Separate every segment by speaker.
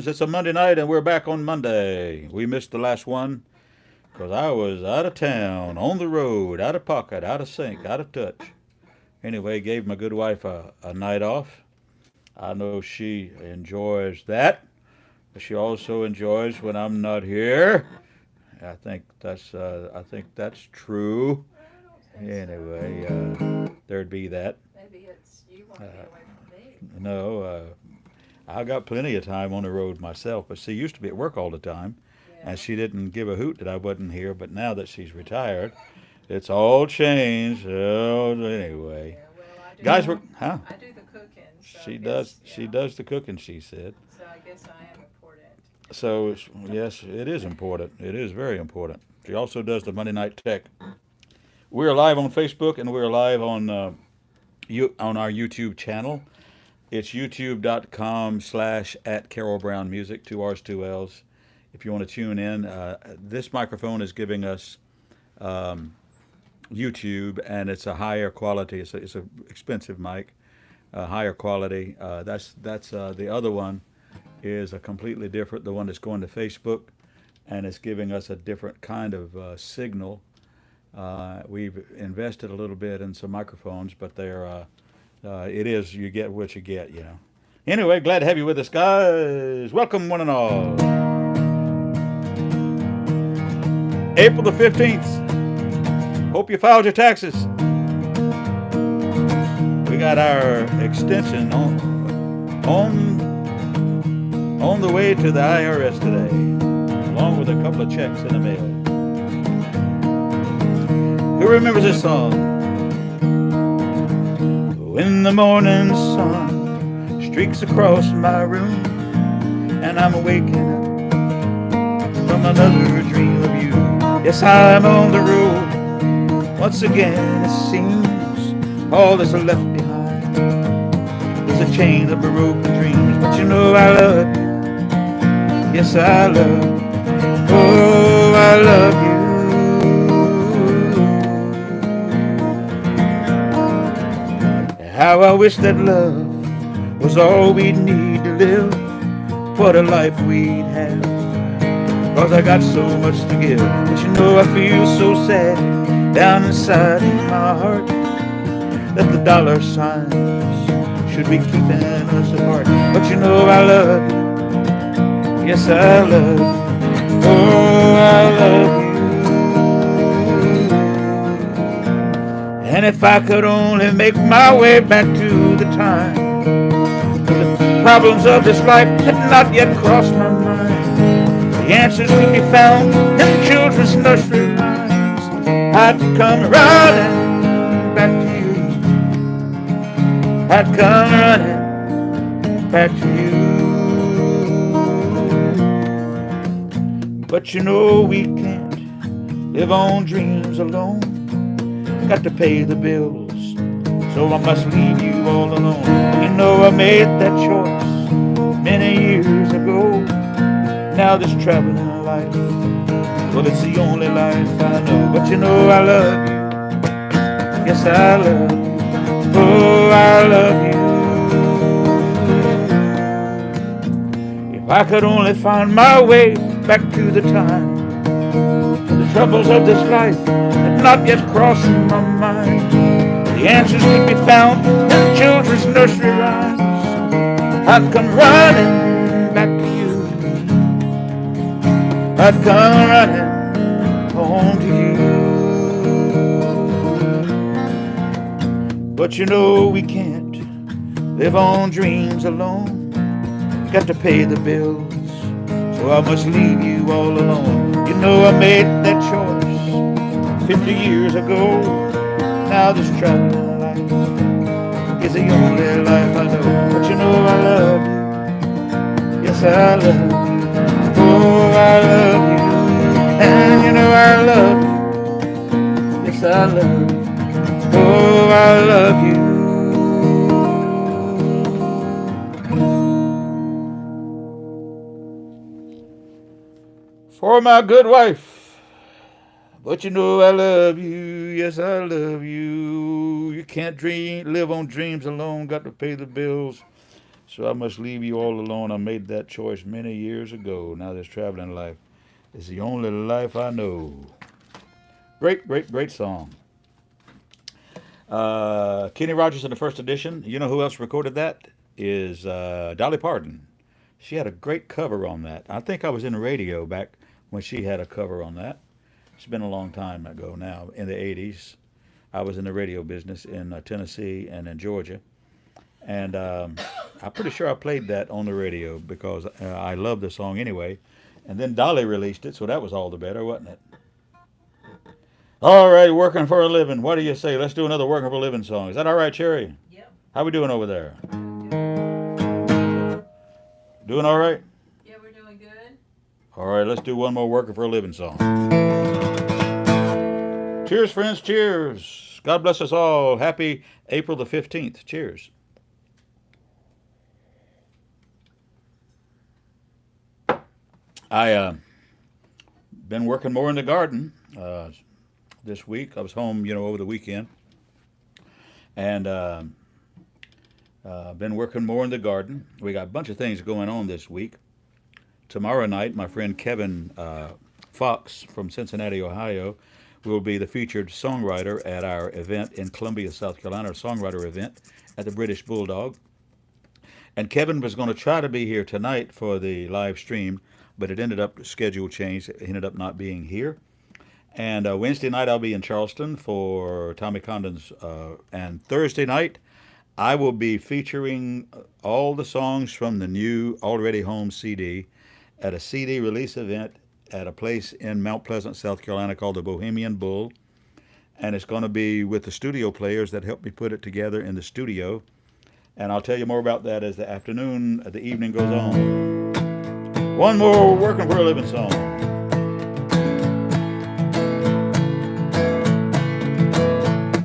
Speaker 1: It's a Monday night and we're back on Monday. We missed the last one because I was out of town, on the road, out of pocket, out of sync, out of touch. Anyway, gave my good wife a night off. I know she enjoys that. She also enjoys when I'm not here. I think that's true.
Speaker 2: I don't think so.
Speaker 1: Anyway, there'd be that.
Speaker 2: Maybe it's you want to be
Speaker 1: Uh,
Speaker 2: away from me.
Speaker 1: no, I got plenty of time on the road myself, but she used to be at work all the time, and
Speaker 2: Yeah.
Speaker 1: she didn't give a hoot that I wasn't here. But now that she's retired, it's all changed. So anyway,
Speaker 2: Yeah. Well,
Speaker 1: guys, were huh?
Speaker 2: I do the cooking, so I
Speaker 1: She does.
Speaker 2: guess
Speaker 1: She
Speaker 2: yeah.
Speaker 1: does the cooking. She said.
Speaker 2: So I guess I am important.
Speaker 1: So yes, it is important. It is very important. She also does the Monday Night Tech. We're live on Facebook and we're live on on our YouTube channel. It's youtube.com/ at CarrollBrownMusic, two R's, two L's. If you want to tune in, this microphone is giving us um, YouTube, and it's a higher quality. It's a expensive mic, higher quality. That's the other one is a completely different. The one that's going to Facebook, and it's giving us a different kind of signal. We've invested a little bit in some microphones, but it is you get what you get, you know. Anyway, glad to have you with us, guys. Welcome, one and all. April the 15th. Hope you filed your taxes. We got our extension on the way to the IRS today, along with a couple of checks in the mail. Who remembers this song? When the morning sun streaks across my room, and I'm waking up from another dream of you. Yes, I'm on the road once again. It seems all that's left behind is a chain of broken dreams. But you know I love you. Yes, I love you. Oh, I love you. How I wish that love was all we'd need to live. What a life we'd have. 'Cause I got so much to give. But you know I feel so sad down inside my heart that the dollar signs should be keeping us apart. But you know I love you. Yes, I love you. Oh, I love you. And if I could only make my way back to the time when the problems of this life had not yet crossed my mind, the answers could be found in children's nursery rhymes, I'd come running back to you. I'd come running back to you. But you know we can't live on dreams alone. Got to pay the bills, so I must leave you all alone. You know I made that choice many years ago. Now this traveling life, well, it's the only life I know. But you know I love you. Yes, I love you. Oh, I love you. If I could only find my way back to the time when the troubles of this life had not yet crossed my mind, the answers could be found in children's nursery rhymes, I'd come running back to you. I'd come running home to you. But you know we can't live on dreams alone. Got to pay the bills, so I must leave you all alone. You know I made that choice 50 years ago. Now this traveling life is the only life I know. But you know I love you. Yes, I love you. Oh, I love you. And you know I love you. Yes, I love you. Oh, I love you. For my good wife. But you know I love you. Yes, I love you. You can't live on dreams alone. Got to pay the bills. So I must leave you all alone. I made that choice many years ago. Now this traveling life is the only life I know. Great, great, great song. Kenny Rogers in the first edition. You know who else recorded that? Is Dolly Parton. She had a great cover on that. I think I was in the radio back when she had a cover on that. It's been a long time ago now, in the 80s. I was in the radio business in Tennessee and in Georgia. And I'm pretty sure I played that on the radio because I love the song anyway. And then Dolly released it, so that was all the better, wasn't it? All right, working for a living. What do you say? Let's do another working for a living song. Is that all right, Cherry?
Speaker 2: Yep.
Speaker 1: How we doing over there?
Speaker 2: Good.
Speaker 1: Doing all right?
Speaker 2: Yeah, we're doing good.
Speaker 1: All right, let's do one more working for a living song. Cheers, friends. Cheers. God bless us all. Happy April the 15th. Cheers. I been working more in the garden this week. I was home, over the weekend, and been working more in the garden. We got a bunch of things going on this week. Tomorrow night, my friend Kevin Fox from Cincinnati, Ohio, will be the featured songwriter at our event in Columbia, South Carolina, a songwriter event at the British Bulldog. And Kevin was going to try to be here tonight for the live stream, but it ended up schedule changed. It ended up not being here. And Wednesday night I'll be in Charleston for Tommy Condon's, and Thursday night I will be featuring all the songs from the new Already Home CD at a CD release event at a place in Mount Pleasant, South Carolina called the Bohemian Bull. And it's going to be with the studio players that helped me put it together in the studio. And I'll tell you more about that as the evening goes on. One more working for a living song.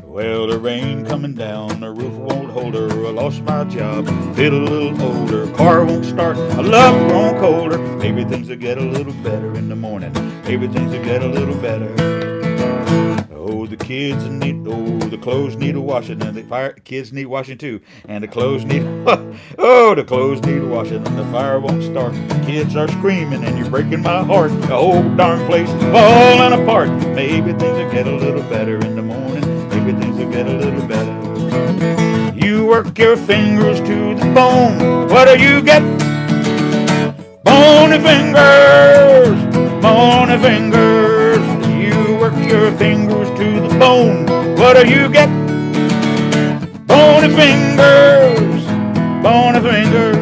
Speaker 1: Well, the rain coming down, the roof won't hold her. I lost my job, feel a little older. Car won't start, my love grown colder. Maybe things will get a little better in the morning. Maybe things will get a little better. Oh, the clothes need a washing, and the kids need washing too, and the clothes need, the clothes need washing, and the fire won't start. The kids are screaming, and you're breaking my heart. The whole darn place is falling apart. Maybe things will get a little better in the morning. Maybe things will get a little better. You work your fingers to the bone. What do you get? Bony fingers, bony fingers. You work your fingers to the bone. What do you get? Bony fingers, bony fingers.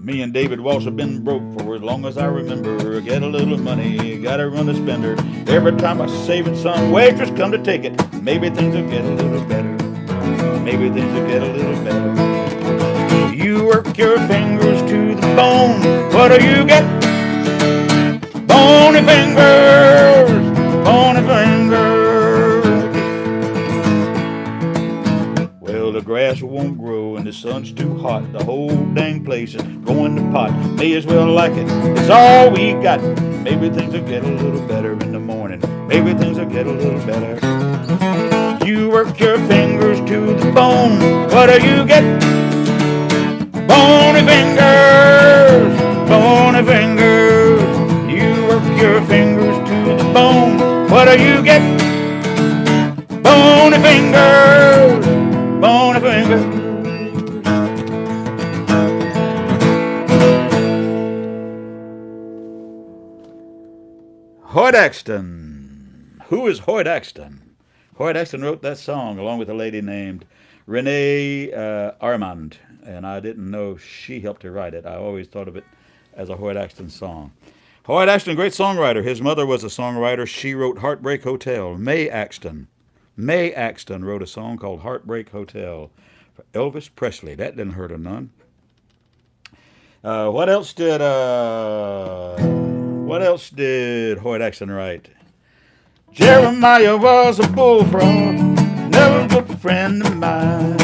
Speaker 1: Me and David Walsh have been broke for as long as I remember. Get a little money, gotta run the spender. Every time I save it, some waitress come to take it. Maybe things will get a little better. Maybe things will get a little better. You work your fingers to the bone. What do you get? Bony fingers, bony fingers. Well, the grass won't grow and the sun's too hot. The whole dang place is going to pot. May as well like it, it's all we got. Maybe things will get a little better in the morning. Maybe things will get a little better. You work your fingers to the bone. What do you get? Bony fingers, bony fingers. You work your fingers to the bone. What do you get? Bony fingers, bony fingers. Hoyt Axton. Who is Hoyt Axton? Hoyt Axton wrote that song along with a lady named Renee Armand, and I didn't know she helped to write it. I always thought of it as a Hoyt Axton song. Hoyt Axton, great songwriter. His mother was a songwriter. She wrote Heartbreak Hotel. May Axton wrote a song called Heartbreak Hotel for Elvis Presley. That didn't hurt her none. What else did Hoyt Axton write? Jeremiah was a bullfrog, never a good friend of mine.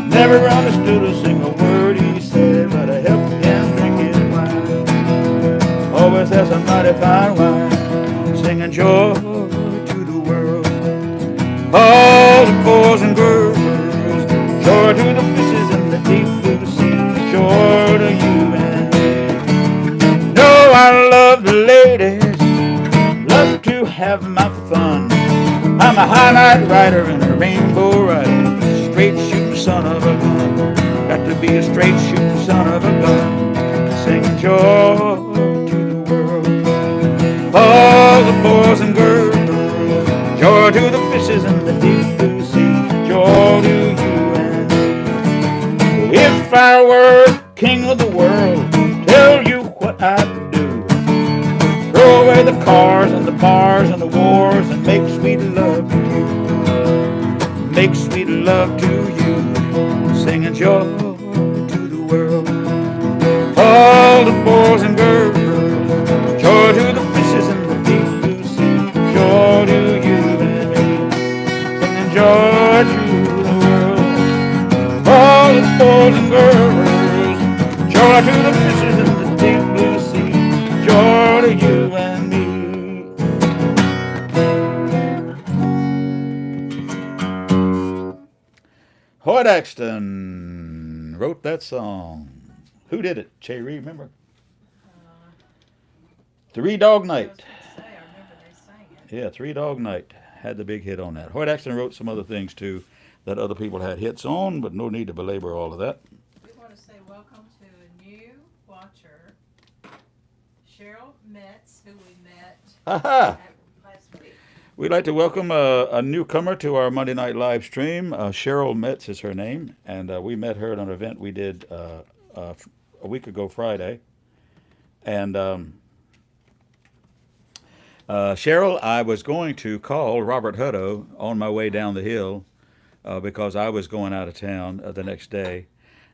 Speaker 1: Never understood a single word he said, but I helped him drink his wine. Always has a mighty fine wine, singing joy to the world. All the boys and girls have my fun. I'm a highlight rider and a rainbow rider, straight shooting son of a gun. Got to be a straight shooting son of a gun, singing joy to the world. All the boys and girls, joy to the fishes in the deep blue sea, joy to you and me. If I were king of the world, tell you what I'd do. Throw away the cars and the bars and the wars and make sweet love to you. Make sweet love to you, singing joy to the world. All the boys and girls, joy to the fishes in the deep blue sea, joy to you and me, singing joy to the world. All the boys and girls, joy to the fishes in the deep blue sea, joy to you and me. Hoyt Axton wrote that song. Who did it? Cherry, remember? Three Dog
Speaker 2: I
Speaker 1: Night.
Speaker 2: was going to say, I remember they sang it.
Speaker 1: Yeah, Three Dog Night had the big hit on that. Hoyt Axton wrote some other things too that other people had hits on, but no need to belabor all of that.
Speaker 2: We want to say welcome to a new watcher, Cheryl Metz, who we met
Speaker 1: Aha!
Speaker 2: last week.
Speaker 1: We'd like to welcome a newcomer to our Monday night live stream. Cheryl Metz is her name, and we met her at an event we did a week ago Friday. And Cheryl, I was going to call Robert Hutto on my way down the hill because I was going out of town the next day,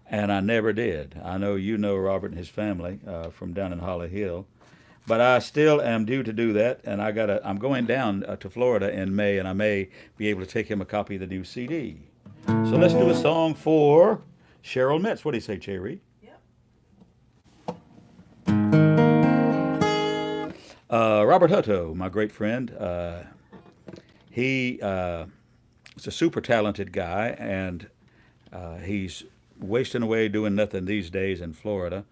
Speaker 1: and I never did. I know you know Robert and his family from down in Holly Hill. But I still am due to do that, and I'm going down to Florida in May, and I may be able to take him a copy of the new CD. So let's do a song for Cheryl Metz. What do you say, Cherry?
Speaker 2: Yep.
Speaker 1: Robert Hutto, my great friend, he is a super talented guy, and he's wasting away doing nothing these days in Florida.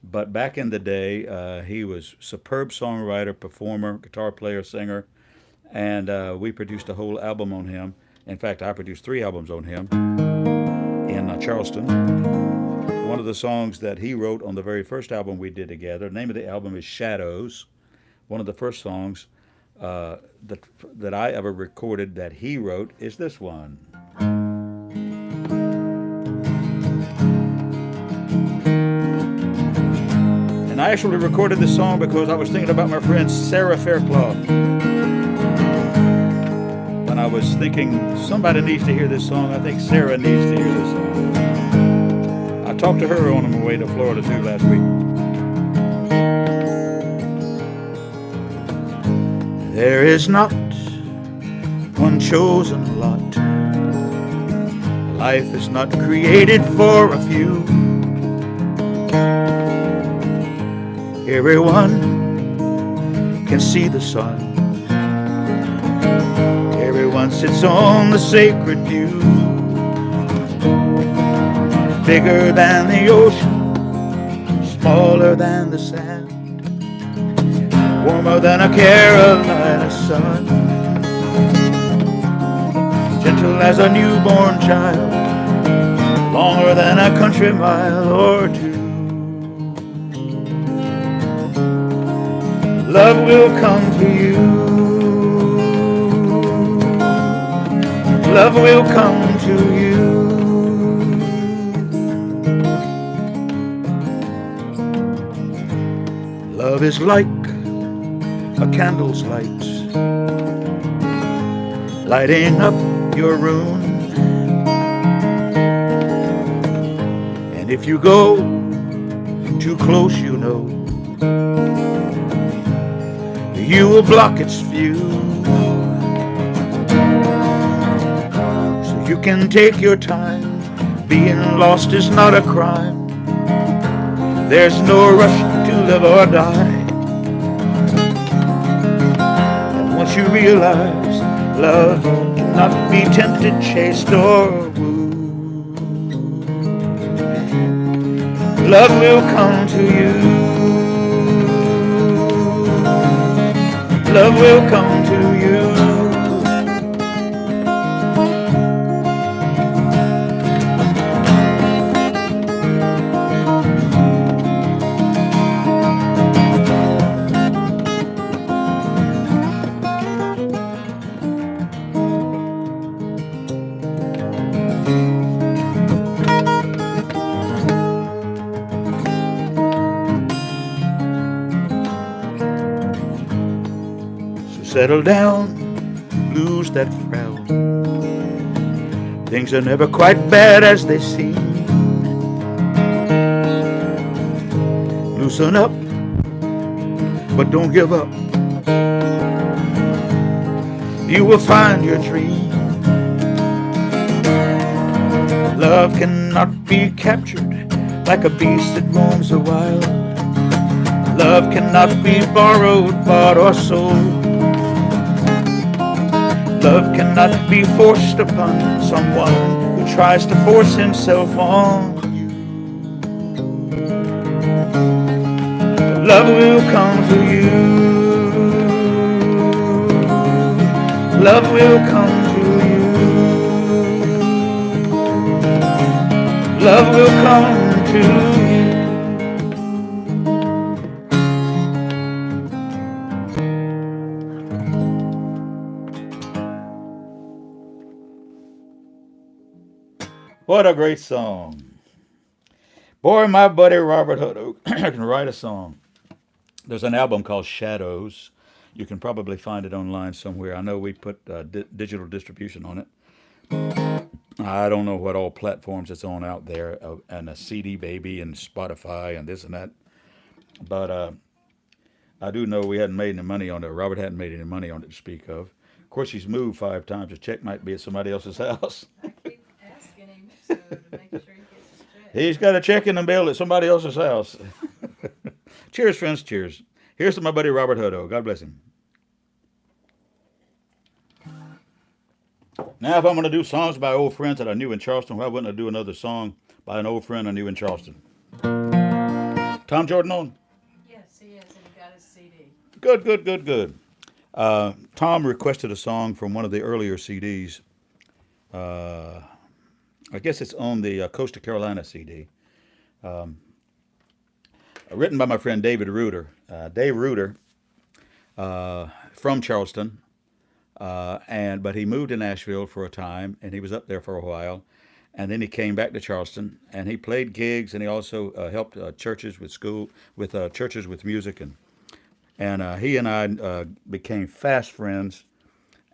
Speaker 1: But back in the day, he was superb songwriter, performer, guitar player, singer, and we produced a whole album on him. In fact, I produced 3 albums on him in Charleston. One of the songs that he wrote on the very first album we did together, the name of the album is Shadows. One of the first songs that I ever recorded that he wrote is this one. And I actually recorded this song because I was thinking about my friend Sarah Fairclough. When I was thinking somebody needs to hear this song, I think Sarah needs to hear this song. I talked to her on my way to Florida too last week. There is not one chosen lot. Life is not created for a few. Everyone can see the sun. Everyone sits on the sacred view. Bigger than the ocean, smaller than the sand, warmer than a Carolina sun, gentle as a newborn child, longer than a country mile or two. Love will come to you. Love will come to you. Love is like a candle's light, lighting up your room. And if you go too close, you know, you will block its view. So you can take your time. Being lost is not a crime. There's no rush to live or die. And once you realize love cannot be tempted, chased, or wooed, love will come to you. Love will come to you. settle down, lose that frown. Things are never quite bad as they seem. Loosen up, but don't give up. You will find your dream. Love cannot be captured like a beast that roams the wild. Love cannot be borrowed, bought, or sold. Love cannot be forced upon someone who tries to force himself on you. Love will come to you. Love will come to you. Love will come to you. What a great song. Boy, my buddy Robert Hood can write a song. There's an album called Shadows. You can probably find it online somewhere. I know we put digital distribution on it. I don't know what all platforms it's on out there, and a CD Baby and Spotify and this and that. But I do know we hadn't made any money on it. Robert hadn't made any money on it to speak of. Of course, he's moved 5 times. The check might be at somebody else's house.
Speaker 2: I keep asking him so to make sure he gets his check.
Speaker 1: He's got a check in the mail at somebody else's house. Cheers, friends. Cheers. Here's to my buddy Robert Hutto. God bless him. Now, if I'm going to do songs by old friends that I knew in Charleston, why wouldn't I do another song by an old friend I knew in Charleston? Tom Jordan on?
Speaker 2: Yes, he is, and he got his CD.
Speaker 1: Good, good, good, good. Tom requested a song from one of the earlier CDs. I guess it's on the Coast of Carolina CD. Written by my friend David Reuter. Dave Reuter, from Charleston, but he moved to Nashville for a time, and he was up there for a while, and then he came back to Charleston, and he played gigs, and he also helped churches with churches with music, and he and I became fast friends,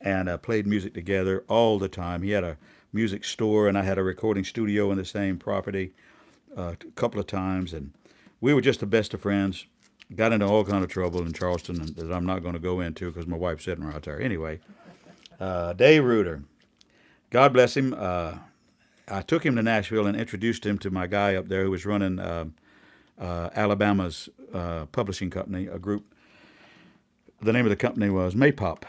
Speaker 1: and played music together all the time. He had a music store, and I had a recording studio in the same property a couple of times, and we were just the best of friends. Got into all kind of trouble in Charleston that I'm not going to go into because my wife's sitting right there. Anyway, Dave Reuter, God bless him. I took him to Nashville and introduced him to my guy up there who was running Alabama's publishing company, a group. The name of the company was Maypop.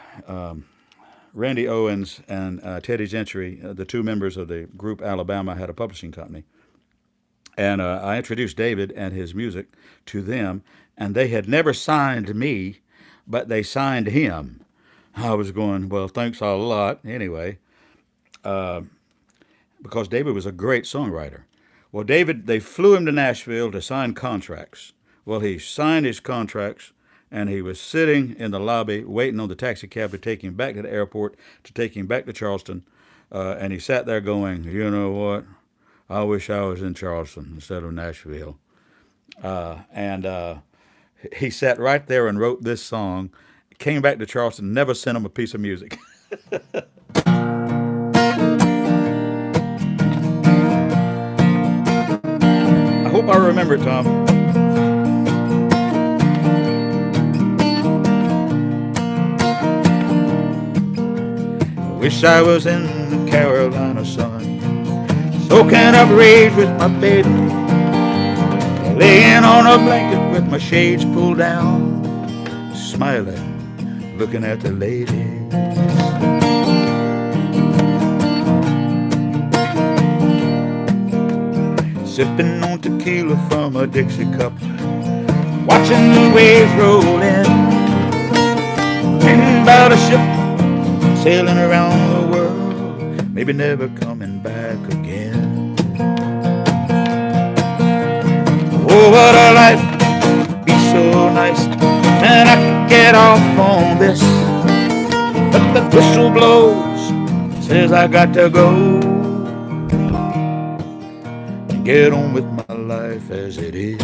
Speaker 1: Randy Owens and Teddy Gentry, the 2 members of the group Alabama, had a publishing company. And I introduced David and his music to them, and they had never signed me, but they signed him. I was going, well, thanks a lot. Anyway, because David was a great songwriter. Well, they flew him to Nashville to sign contracts. Well, he signed his contracts, and he was sitting in the lobby waiting on the taxi cab to take him back to the airport, to take him back to Charleston. And he sat there going, you know what? I wish I was in Charleston instead of Nashville. And he sat right there and wrote this song, came back to Charleston, never sent him a piece of music. I hope I remember it, Tom. I wish I was in the Carolina sun, soaking up rage with my baby, laying on a blanket with my shades pulled down, smiling, looking at the ladies. Sipping on tequila from a Dixie cup, watching the waves roll in, thinking about a ship sailing around the world, maybe never coming back again. Oh, what a life, be so nice, and I could get off on this, but the whistle blows, says I got to go, and get on with my life as it is.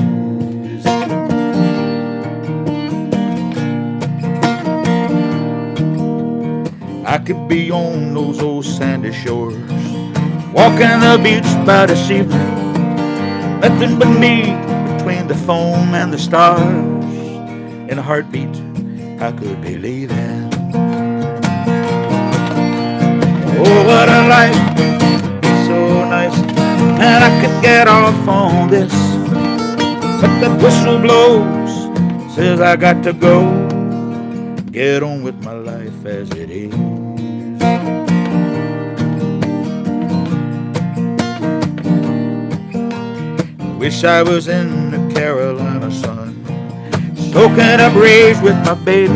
Speaker 1: I could be on those old sandy shores, walking the beach by this evening, nothing but me between the foam and the stars. In a heartbeat, I could be leaving. Oh, what a life, so nice, and I could get off on this, but the whistle blows, says I got to go, get on with my life as it is. Wish I was in the Carolina sun, soaking up rays with my baby,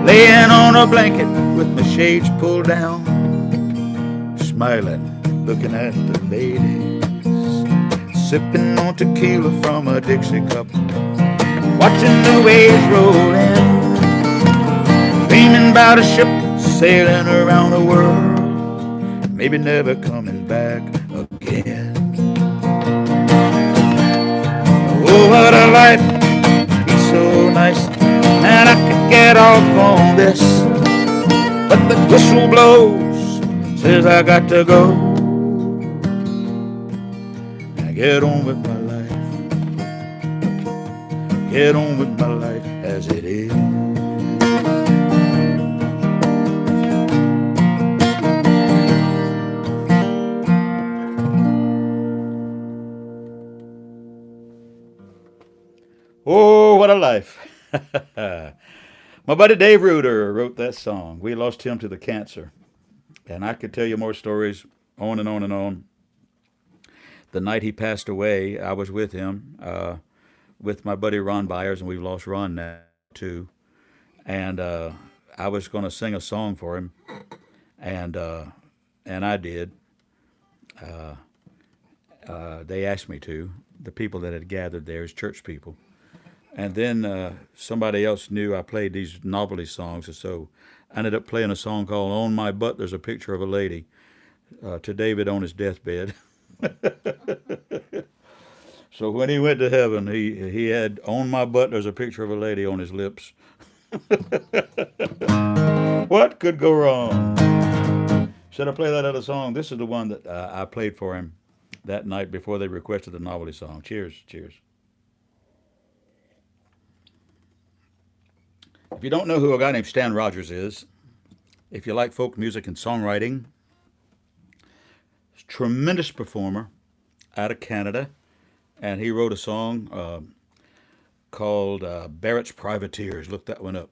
Speaker 1: laying on a blanket with my shades pulled down, smiling, looking at the ladies, sipping on tequila from a Dixie cup, watching the waves roll in, dreaming about a ship sailing around the world, maybe never coming back again. Oh, what a life, it's so nice, and I could get off on this, but the whistle blows, says I got to go, now get on with my life, get on with my life as it is. Oh, what a life. My buddy Dave Reuter wrote that song. We lost him to the cancer. And I could tell you more stories on and on and on. The night he passed away, I was with him, with my buddy Ron Byers, and we've lost Ron now too. And I was going to sing a song for him, and I did. They asked me to, the people that had gathered there, as church people. And then somebody else knew I played these novelty songs, and so I ended up playing a song called "On My Butt There's a Picture of a Lady" to David on his deathbed. So when he went to heaven, he had "On My Butt There's a Picture of a Lady" on his lips. What could go wrong? Should I play that other song? This is the one that I played for him that night before they requested the novelty song. Cheers, cheers. If you don't know who a guy named Stan Rogers is, if you like folk music and songwriting, tremendous performer out of Canada, and he wrote a song called Barrett's Privateers. Look that one up.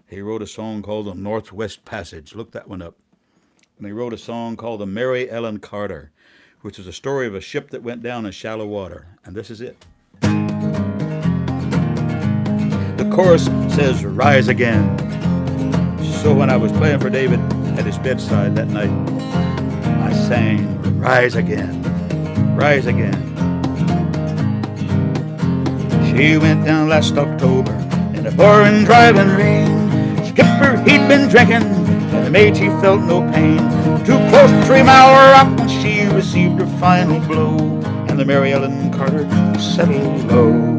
Speaker 1: He wrote a song called The Northwest Passage. Look that one up. And he wrote a song called The Mary Ellen Carter, which is a story of a ship that went down in shallow water. And this is it. The chorus says, "Rise again." So when I was playing for David at his bedside that night, I sang, "Rise again, rise again." She went down last October in a pouring driving rain. Skipper, he'd been drinking, and the mate, he felt no pain. Too close to 3 Mile Rock when she received her final blow, and the Mary Ellen Carter settled low.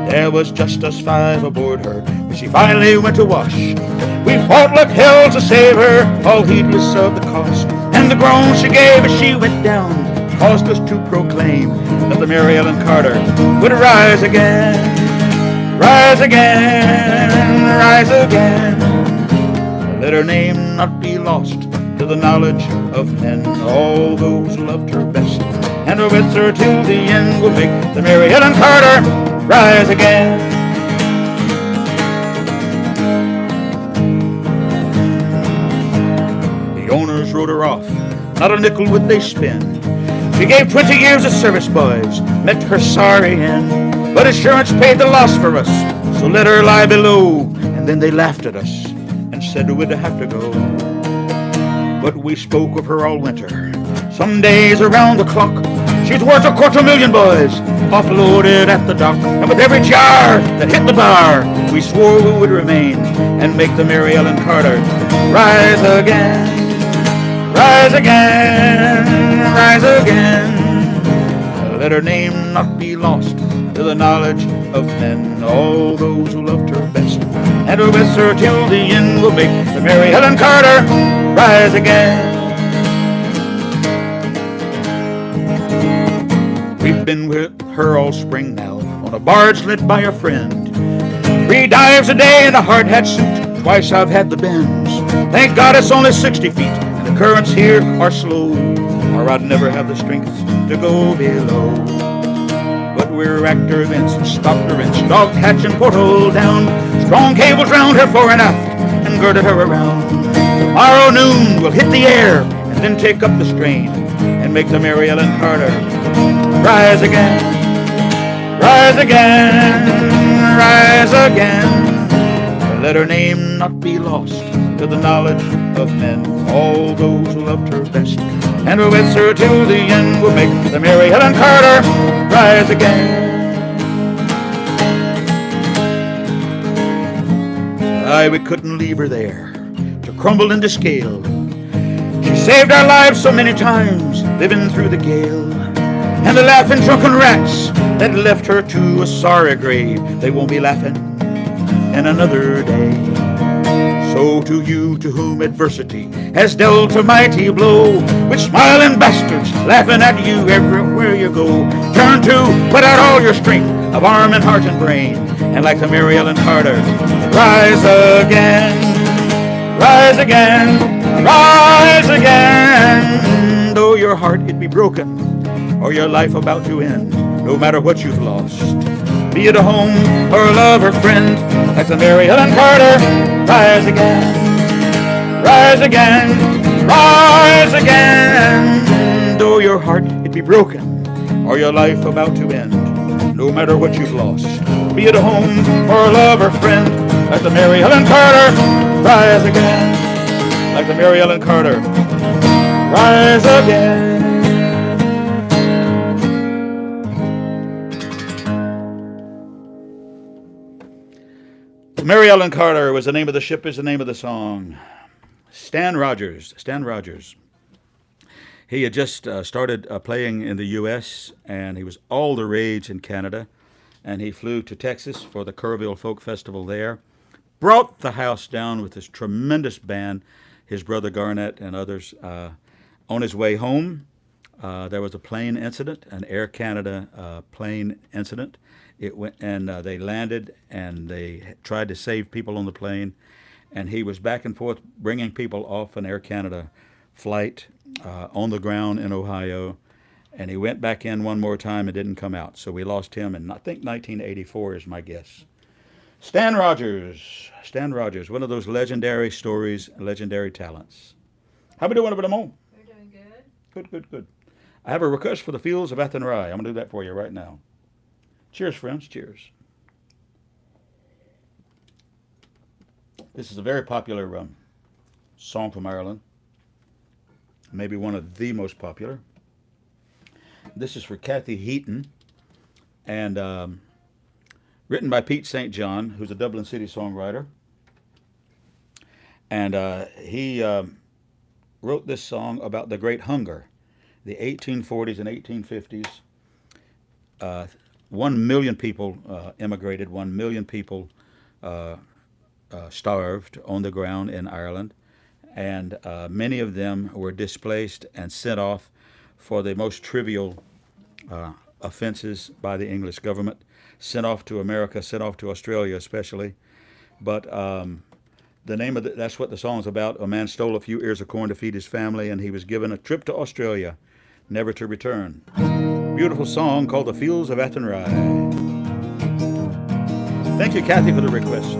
Speaker 1: There was just us 5 aboard her when she finally went to wash. We fought like hell to save her, all heedless of the cost. And the groan she gave as she went down caused us to proclaim that the Mary Ellen Carter would rise again, rise again, rise again. Let her name not be lost to the knowledge of men. All those who loved her best and were with her till the end will make the Mary Ellen Carter rise again. The owners wrote her off, not a nickel would they spend. She gave 20 years of service, boys, met her sorry end. But insurance paid the loss for us, so let her lie below. And then they laughed at us and said we'd have to go. But we spoke of her all winter, some days around the clock. She's worth $250,000, boys, offloaded at the dock. And with every jar that hit the bar, we swore we would remain and make the Mary Ellen Carter rise again, rise again, rise again. Let her name not be lost to the knowledge of men. All those who loved her best and with her till the end will make the Mary Helen Carter rise again. We've been with her all spring now, on a barge lit by a friend. 3 dives a day in a hard hat suit, twice I've had the bends. Thank God it's only 60 feet, and the currents here are slow, or I'd never have the strength to go below. But we're actor events, stopped her inch, dog hatch and porthole down, strong cables round her fore and aft, and girded her around. Tomorrow noon we'll hit the air, and then take up the strain, and make the Mary Ellen Carter rise again, rise again, rise again. Let her name not be lost to the knowledge of men, all those who loved her best, and who with her till the end will make the Mary Helen Carter rise again. Aye, we couldn't leave her there to crumble into scale. She saved our lives so many times, living through the gale, and the laughing drunken rats that left her to a sorry grave, they won't be laughing in another day. So to you to whom adversity has dealt a mighty blow, with smiling bastards laughing at you everywhere you go, turn to, put out all your strength of arm and heart and brain, and like the Mary Ellen Carter, rise again, rise again, rise again. Though your heart it be broken, or your life about to end, no matter what you've lost, be it a home or a love or friend, like the Mary Helen Carter, rise again, rise again, rise again. Though your heart it be broken, or your life about to end, no matter what you've lost, be it a home or a love or friend, like the Mary Helen Carter, rise again, like the Mary Ellen Carter, rise again. Mary Ellen Carter was the name of the ship, is the name of the song. Stan Rogers. He had just started playing in the U.S., and he was all the rage in Canada, and he flew to Texas for the Kerrville Folk Festival there, brought the house down with this tremendous band, his brother Garnett and others. On his way home, there was a plane incident, an Air Canada plane incident. It went, and they landed, and they tried to save people on the plane, and he was back and forth bringing people off an Air Canada flight on the ground in Ohio, and he went back in one more time and didn't come out. So we lost him in, I think, 1984 is my guess. Stan Rogers, one of those legendary stories, legendary talents. How we doing over the moment?
Speaker 2: We're doing good.
Speaker 1: Good. I have a request for the Fields of Athenry. I'm going to do that for you right now. Cheers, friends. Cheers. This is a very popular song from Ireland. Maybe one of the most popular. This is for Kathy Heaton, and written by Pete St. John, who's a Dublin City songwriter. And he wrote this song about the Great Hunger, the 1840s and 1850s. 1 million people immigrated, 1 million people starved on the ground in Ireland, and many of them were displaced and sent off for the most trivial offenses by the English government, sent off to America, sent off to Australia especially. But the name of that's what the song's about. A man stole a few ears of corn to feed his family, and he was given a trip to Australia, never to return. Beautiful song called The Fields of Athenry. Thank you, Kathy, for the request.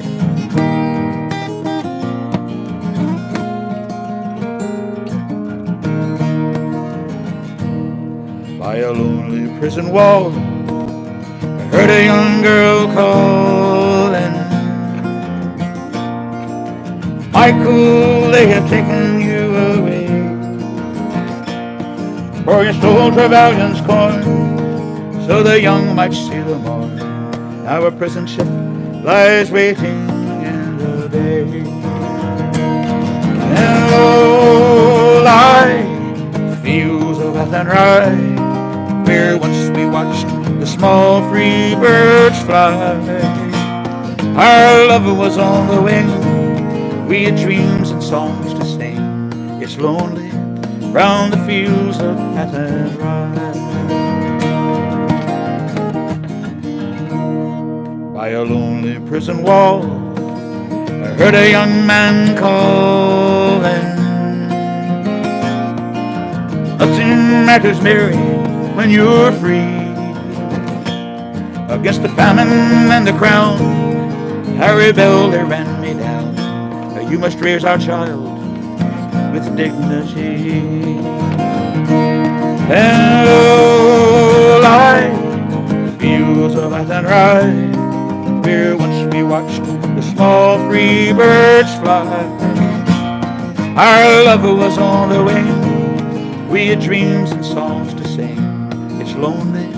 Speaker 1: By a lonely prison wall, I heard a young girl calling, Michael, they have taken you away, for you stole Trevelyan's corn, so the young might see the morn. Now a prison ship lies waiting in the bay, and lo lie fields of Athenry, where once we watched the small free birds fly. Our love was on the wing. We had dreams and songs to sing. It's lonely round the fields of Athenry. By a lonely prison wall, I heard a young man calling. Nothing matters, Mary, when you're free. Against the famine and the crown, Harry Bell, they ran me down. You must raise our child with dignity. And oh, the fields of Athenry, where once we watched the small free birds fly. Our love was on the wing. We had dreams and songs to sing. It's lonely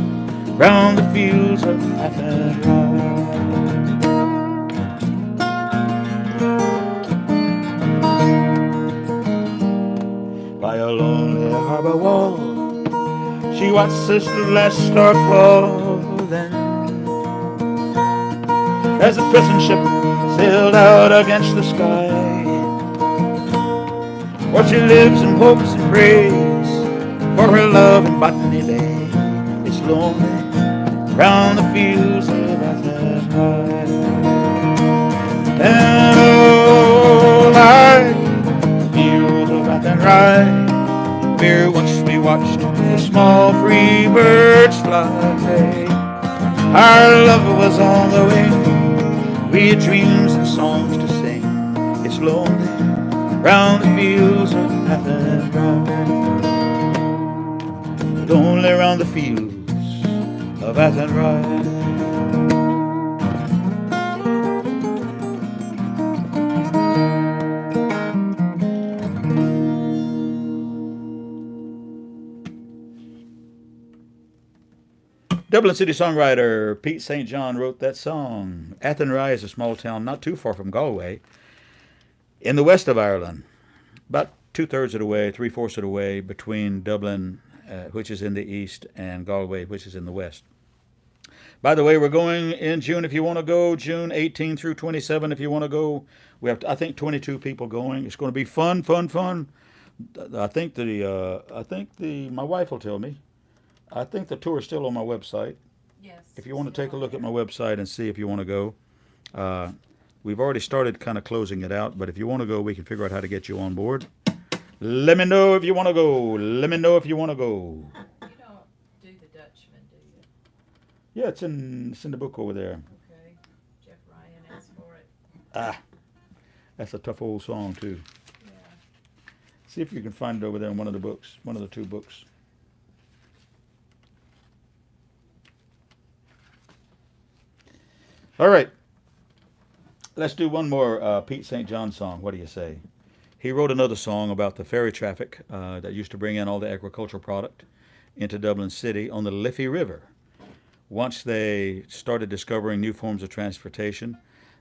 Speaker 1: round the fields of Athenry. By a lonely harbor wall, she watches the last star falling, as the prison ship sailed out against the sky. For she lives and hopes and prays for her love in Botany Bay. It's lonely round the fields of Athenry. And oh, my fields of Athenry, where once we watched the small free birds fly. Our love was on the wing. We had dreams and songs to sing. It's lonely round the fields of Athenry. Lonely round the fields of Athenry. Dublin City songwriter Pete St. John wrote that song. Athenry is a small town not too far from Galway, in the west of Ireland, about 2/3 of the way, 3/4 of the way between Dublin, which is in the east, and Galway, which is in the west. By the way, we're going in June if you want to go, June 18 through 27 if you want to go. We have, I think, 22 people going. It's going to be fun, fun, fun. I think my wife will tell me. I think the tour is still on my website.
Speaker 2: Yes.
Speaker 1: If you want to take a look at my website and see if you want to go. We've already started kind of closing it out, but if you want to go, we can figure out how to get you on board. Let me know if you want to go. Let me know if you want to go.
Speaker 2: You don't do the Dutchman, do you?
Speaker 1: Yeah, it's in the book over there.
Speaker 2: Okay. Jeff Ryan asked for it.
Speaker 1: That's a tough old song too.
Speaker 2: Yeah.
Speaker 1: See if you can find it over there in one of the books, one of the two books. All right. Let's do one more Pete St. John song. What do you say? He wrote another song about the ferry traffic that used to bring in all the agricultural product into Dublin City on the Liffey River. Once they started discovering new forms of transportation,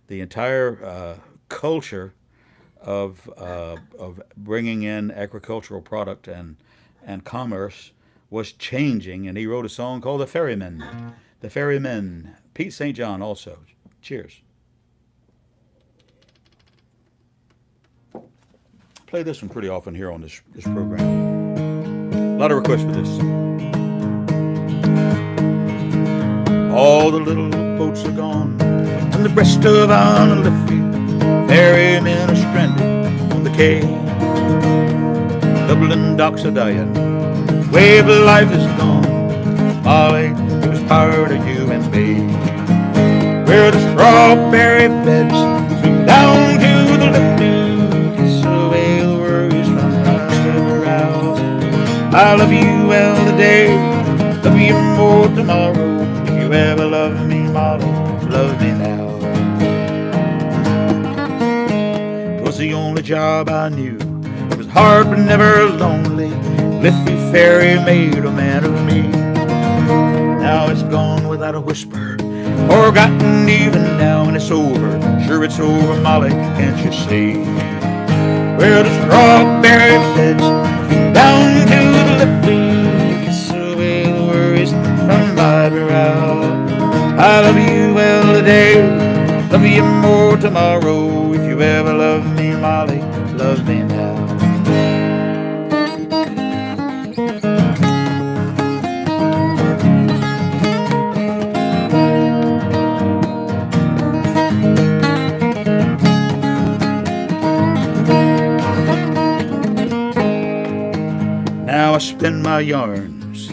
Speaker 1: the entire culture of bringing in agricultural product and commerce was changing, and he wrote a song called The Ferrymen. The Ferrymen. Pete St. John also. Cheers. Play this one pretty often here on this program. A lot of requests for this. All the little boats are gone, and the breast of Anna Liffey. Ferrymen are stranded on the quay. Dublin docks are dying, wave of life is gone. Molly, it was part of you and me. Where the strawberry beds swing down to the Liffey. I love you well today, love you more tomorrow. If you ever love me, Molly, love me now. 'Twas the only job I knew. It was hard but never lonely. Liffey Ferry made a man of me. Now it's gone without a whisper, forgotten even now, and it's over. Sure it's over, Molly, can't you see? Where the strawberry beds down to the Liffey, kiss away the worries from my brow. I love you well today, love you more tomorrow. If you ever love me, Molly, love me now. Now I spin my yarns,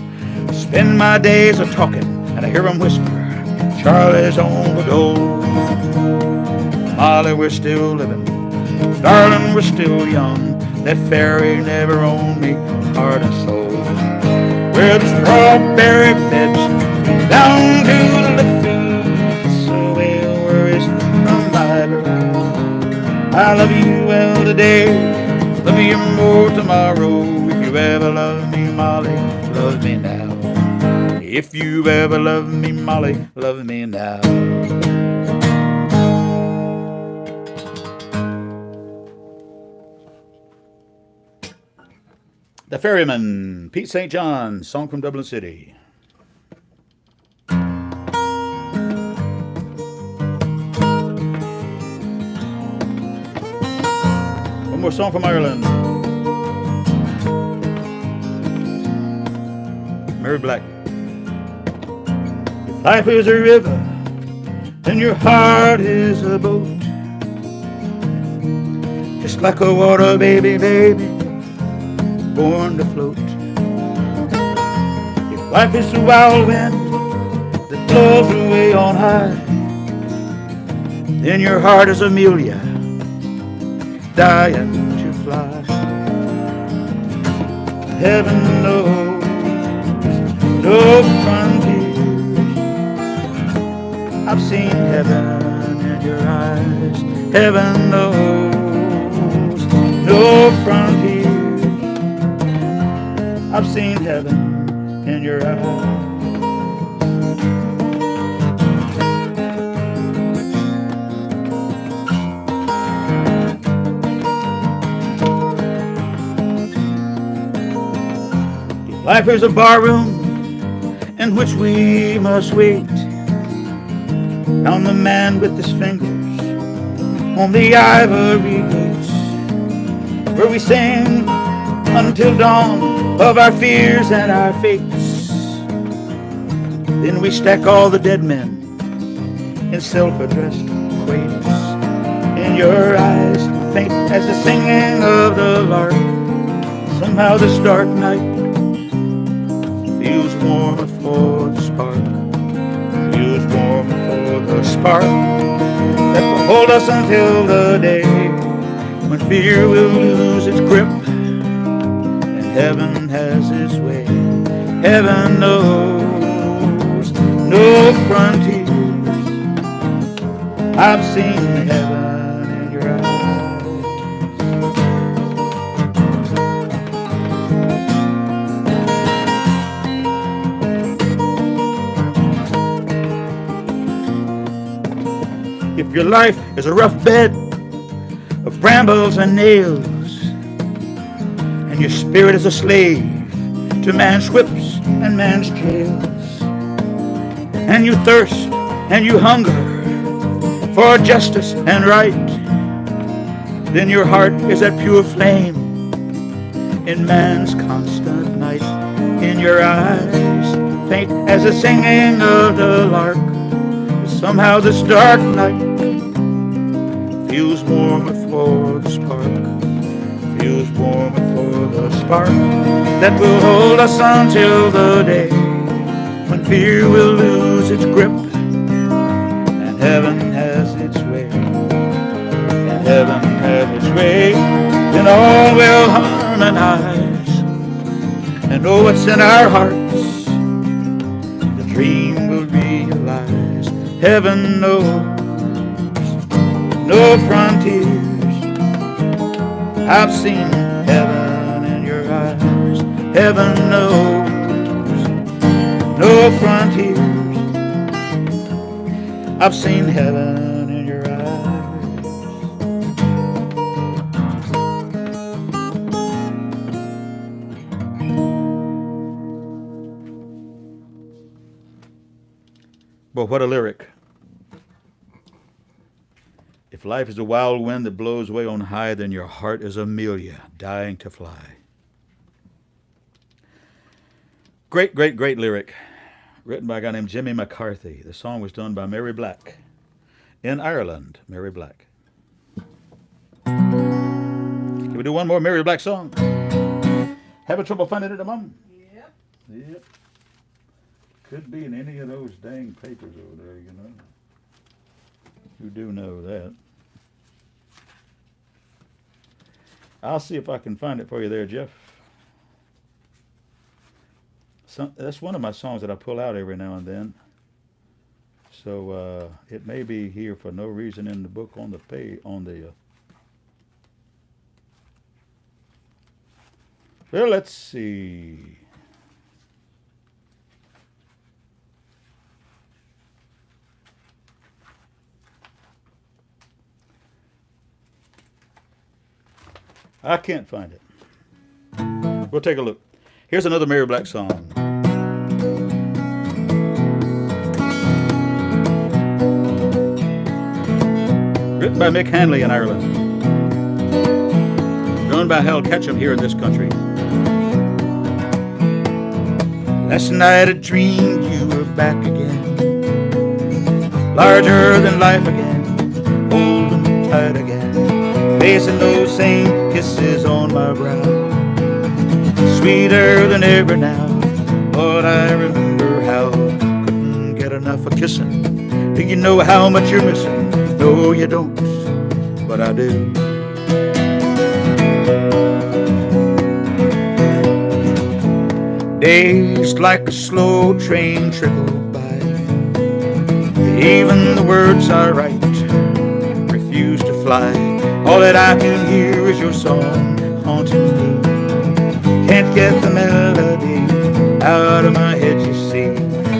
Speaker 1: spend my days a-talking, and I hear 'em whisper, Charlie's overdose. Molly, we're still living, darling, we're still young. That fairy never owned me, heart and soul. Where the strawberry beds down to the lagoon, so well worries from my brow. I love you well today, love you more tomorrow. If you ever love me, Molly, love me now. If you ever love me, Molly, love me now. The Ferryman, Pete St. John, song from Dublin City. One more song from Ireland. Mary Black. If life is a river and your heart is a boat, just like a water baby, baby, born to float. If life is a wild wind that blows away on high, then your heart is Amelia, dying to fly. Heaven knows no frontiers. I've seen heaven in your eyes. Heaven knows no frontiers. I've seen heaven in your eyes. Life is a barroom in which we must wait on the man with his fingers on the ivory gates, where we sing until dawn of our fears and our fates. Then we stack all the dead men in self-addressed quays. In your eyes, faint as the singing of the lark, somehow this dark night feels warmer for the spark, feels warmer for the spark that will hold us until the day when fear will lose its grip and heaven has its way. Heaven knows no frontiers. I've seen heaven in your eyes. If your life is a rough bed of brambles and nails, and your spirit is a slave to man's whips and man's jails, and you thirst and you hunger for justice and right, then your heart is that pure flame in man's constant night. In your eyes, faint as the singing of the lark, somehow this dark night feels warmer for the spark, feels warmer for the spark that will hold us until the day when fear will lose its grip and heaven has its way. And heaven has its way, then all will harmonize and know what's in our hearts. The dream will realize. Heaven knows no frontiers. I've seen heaven in your eyes. Heaven knows no frontiers. I've seen heaven in your eyes. But what a lyric. life is a wild wind that blows way on high, then your heart is Amelia, dying to fly. Great, great, great lyric. Written by a guy named Jimmy McCarthy. The song was done by Mary Black. In Ireland, Mary Black. Can we do one more Mary Black song? Having trouble finding it, Mom?
Speaker 2: Yep.
Speaker 1: Yep. Could be in any of those dang papers over there, you know. You do know that. I'll see if I can find it for you there, Jeff. That's one of my songs that I pull out every now and then. So it may be here for no reason in the book on the page on the. Well, let's see. I can't find it. We'll take a look. Here's another Mary Black song. Written by Mick Hanley in Ireland. Done by Hal Ketchum here in this country. Last night I dreamed you were back again. Larger than life again. Old and tight again. Facing those same kisses on my brow. Sweeter than ever now. But I remember how couldn't get enough of kissing. Do you know how much you're missing? No, you don't, but I do. Days like a slow train trickle by. Even the words I write refuse to fly. All that I can hear is your song haunting me. Can't get the melody out of my head, you see.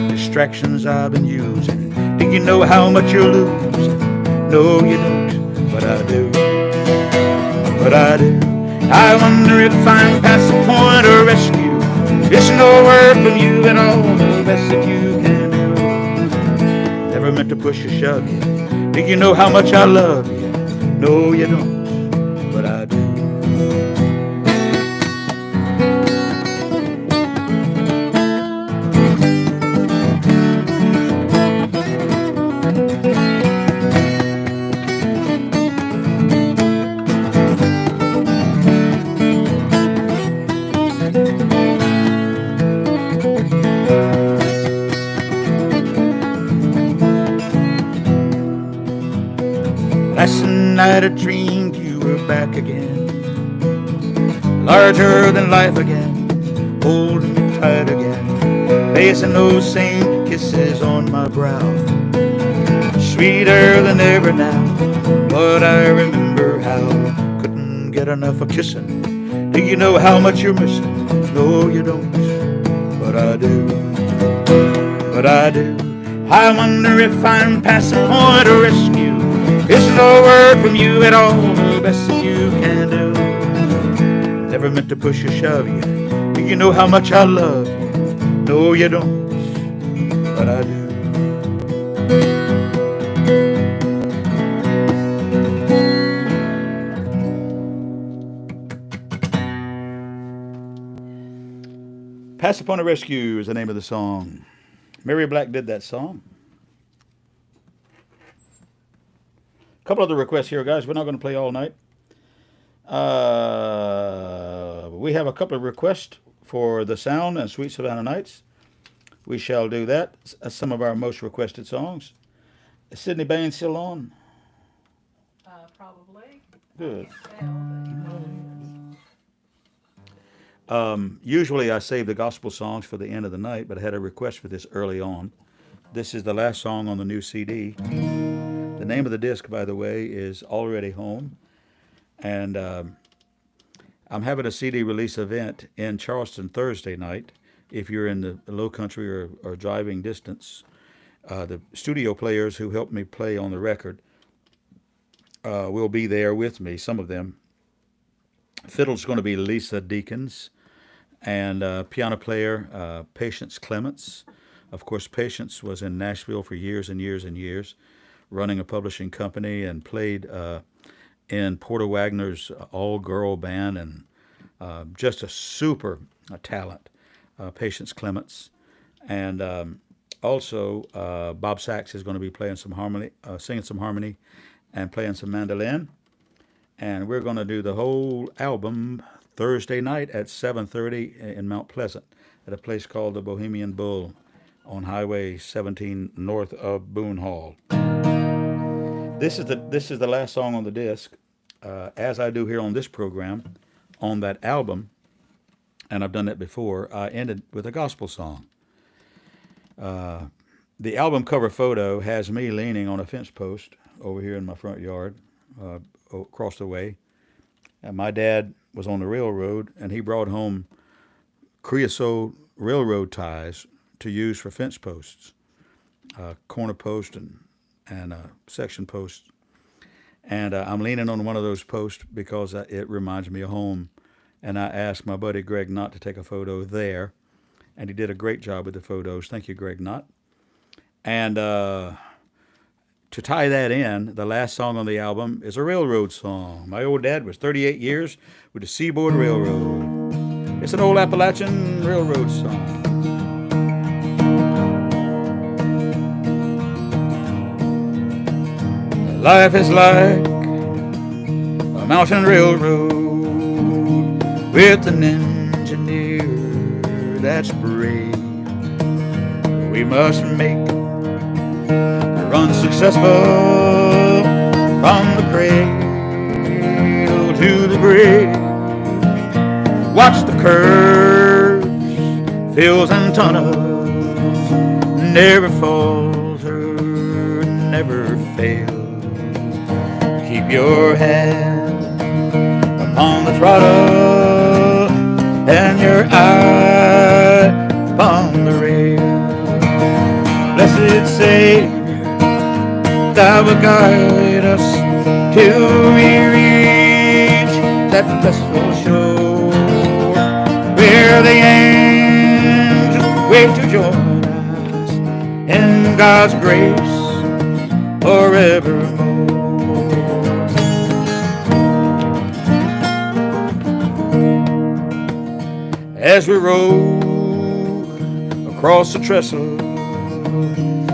Speaker 1: Distractions I've been using. Do you know how much you're losing? No, you don't, but I do. But I do. I wonder if I'm past the point of rescue. It's no word from you and all the best that you can do. Never meant to push or shove you. Do you know how much I love you? No, you don't, but I do. Last night I dreamed you were back again. Larger than life again. Holding me tight again. Facing those same kisses on my brow. Sweeter than ever now. But I remember how couldn't get enough of kissing. Do you know how much you're missing? No, you don't, but I do. But I do. I wonder if I'm past the point of rescue. It's no word from you at all, the best that you can do. Never meant to push or shove you. Do you know how much I love you? No, you don't, but I do. Pass Upon a Rescue is the name of the song. Mary Black did that song. A couple other requests here, guys. We're not going to play all night. We have a couple of requests for The Sound and Sweet Savannah Nights. We shall do that. Some of our most requested songs. Is Sydney Bain still on?
Speaker 2: Probably.
Speaker 1: Good.
Speaker 2: Well,
Speaker 1: Usually I save the gospel songs for the end of the night, but I had a request for this early on. This is the last song on the new CD. The name of the disc, by the way, is Already Home. And I'm having a CD release event in Charleston Thursday night. If you're in the low country or driving distance, the studio players who helped me play on the record will be there with me, some of them. Fiddle's going to be Lisa Deakins, and piano player Patience Clements. Of course, Patience was in Nashville for years and years and years. running a publishing company, and played in Porter Wagner's all-girl band, and just a super talent, Patience Clements. And also, Bob Sachs is going to be playing some harmony, singing some harmony, and playing some mandolin. And we're going to do the whole album Thursday night at 7:30 in Mount Pleasant at a place called the Bohemian Bull on Highway 17 north of Boone Hall. This is the last song on the disc, as I do here on this program. On that album, and I've done that before, I ended with a gospel song. The album cover photo has me leaning on a fence post over here in my front yard, across the way. And my dad was on the railroad, and he brought home creosote railroad ties to use for fence posts, corner post and section posts. And I'm leaning on one of those posts because it reminds me of home. And I asked my buddy Greg Knott to take a photo there, and he did a great job with the photos. Thank you, Greg Knott. And to tie that in, the last song on the album is a railroad song. My old dad was 38 years with the Seaboard Railroad. It's an old Appalachian railroad song. Life is like a mountain railroad with an engineer that's brave. We must make it run successful from the cradle to the grave. Watch the curves, fills and tunnels, never falter, never fail. Keep your hand upon the throttle and your eye upon the rail. Blessed Savior, thou wilt guide us till we reach that blissful shore where the angels wait to join us in God's grace forevermore. As we roll across the trestle,